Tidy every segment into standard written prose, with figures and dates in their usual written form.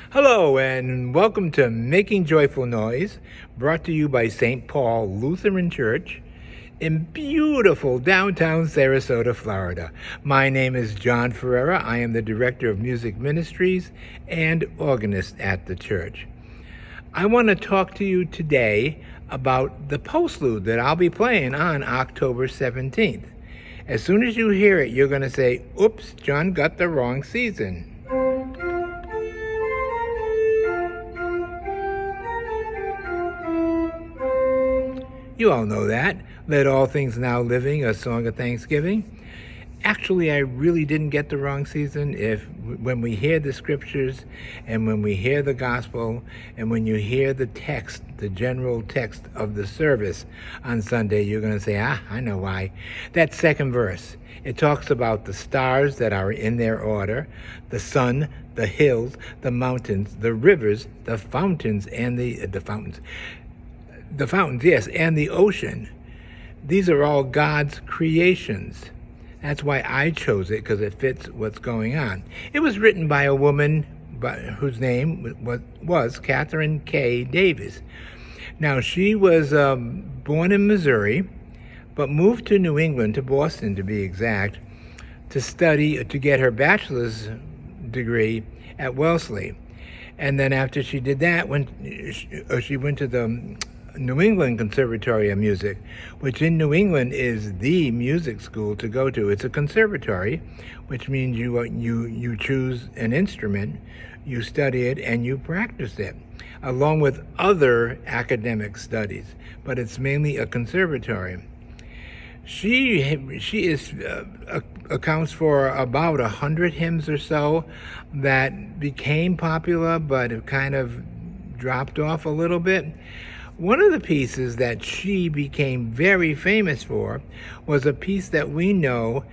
Hello, and welcome to Making Joyful Noise, brought to you by St. Paul Lutheran Church in beautiful downtown Sarasota, Florida. My name is John Ferreira. I am the Director of Music Ministries and organist at the church. I want to talk to you today about the postlude that I'll be playing on October 17th. As soon as you hear it, you're going to say, "Oops, John got the wrong season." You all know that. Let All Things Now Living, a song of thanksgiving. Actually, I really didn't get the wrong season. When we hear the scriptures and when we hear the gospel and when you hear the text, the general text of the service on Sunday, you're going to say, I know why. That second verse, it talks about the stars that are in their order, the sun, the hills, the mountains, the rivers, the fountains, and the fountains, yes, and the ocean. These are all God's creations. That's why I chose it, because it fits what's going on. It was written by a woman whose name was Catherine K. Davis. Now, she was born in Missouri, but moved to New England, to Boston to be exact, to get her bachelor's degree at Wellesley. And then after she did that, she went to the New England Conservatory of Music, which in New England is the music school to go to. It's a conservatory, which means you choose an instrument, you study it, and you practice it, along with other academic studies. But it's mainly a conservatory. She accounts for about 100 hymns or so that became popular, but it kind of dropped off a little bit. One of the pieces that she became very famous for was a piece that we know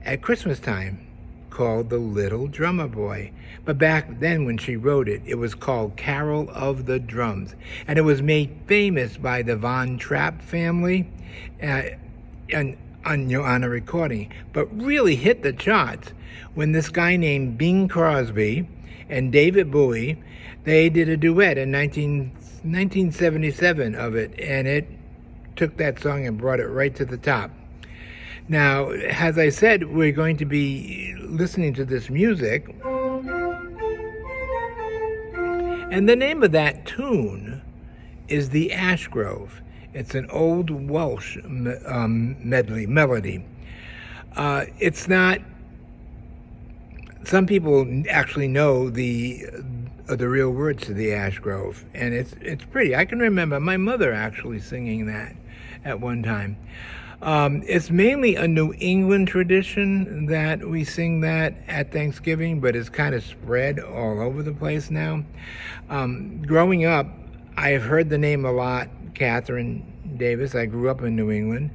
at Christmas time called The Little Drummer Boy. But back then when she wrote it, it was called Carol of the Drums. And it was made famous by the Von Trapp family on a recording, but really hit the charts when this guy named Bing Crosby and David Bowie, they did a duet in 1977 of it, and it took that song and brought it right to the top. Now, as I said, we're going to be listening to this music, and the name of that tune is The Ash Grove. It's an old Welsh melody. It's not. Some people actually know the real words to the Ash Grove, and it's pretty. I can remember my mother actually singing that at one time. It's mainly a New England tradition that we sing that at Thanksgiving, but it's kind of spread all over the place now. Growing up, I've heard the name a lot, Catherine Davis. I grew up in New England.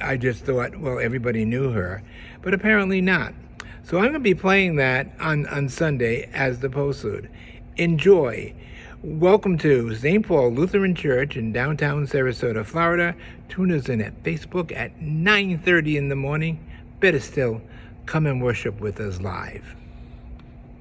I just thought, well, everybody knew her, but apparently not. So I'm going to be playing that on Sunday as the postlude. Enjoy. Welcome to St. Paul Lutheran Church in downtown Sarasota, Florida. Tune us in at Facebook at 9:30 in the morning. Better still, come and worship with us live.